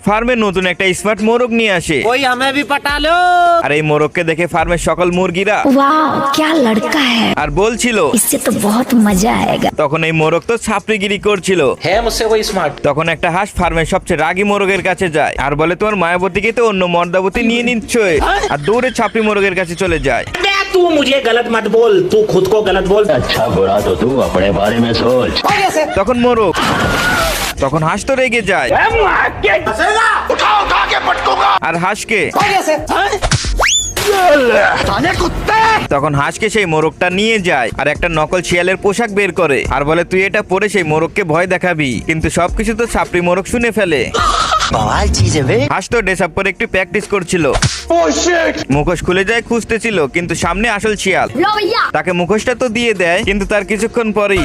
ফার্মে নতুন একটা স্মার্ট মোরগ নিয়ে আসে। कोई हमें भी पटा लो। আর এই মোরগকে দেখে ফার্মের সকল মুরগিরা वाह क्या लड़का है, আর বলছিল। इससे तो बहुत मजा आएगा। তখন এই মোরগ তো ছাপড়িগিরি করছিল। है मुझसे कोई स्मार्ट। তখন একটা হাঁস ফার্মের সবচেয়ে রাগী মোরগের কাছে যায় আর বলে, তোমার মায়াবতীকে তো অন্য মর্দাবতী নিয়ে নিচ্ছই। আর দৌড়ে ছাপড়ি মোরগের কাছে চলে যায়। तू मुझे गलत मत बोल, तू खुद को गलत बोल। अच्छा बुरा तो तू अपने बारे में सोच। তখন মোরগ, তখন হাঁস তো রেগে যায় আর হাঁসকে, তখন হাঁসকে সেই মোরগটা নিয়ে যায় আর একটা নকল শিয়ালের পোশাক বের করে আর বলে, তুই এটা পরে সেই মোরগকে ভয় দেখাবি। কিন্তু সবকিছু তো ছাপড়ি মোরগ শুনে ফেলে। হাঁস তো ড্রেস আপ করে একটু প্র্যাকটিস করছিল। মুখোশ খুলে যায় খুঁজতেছিল, কিন্তু সামনে আসল শিয়াল। তাকে মুখোশটা তো দিয়ে দেয়, কিন্তু তার কিছুক্ষণ পরেই